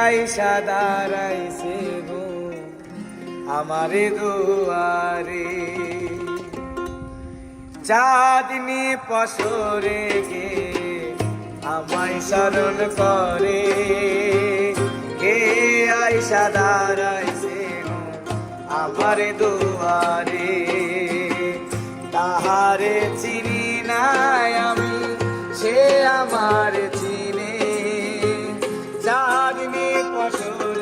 আইসা দাঁড়াইছে গো আমারে দুয়ারে, চাঁদনি পশরে গে আমায় স্মরণ করে, কে আইসা দাঁড়াইছে গো আমারে দুয়ারে। তাহারে চিনি নাই আমি, সে আমার চিনে, চাঁদনি পশরে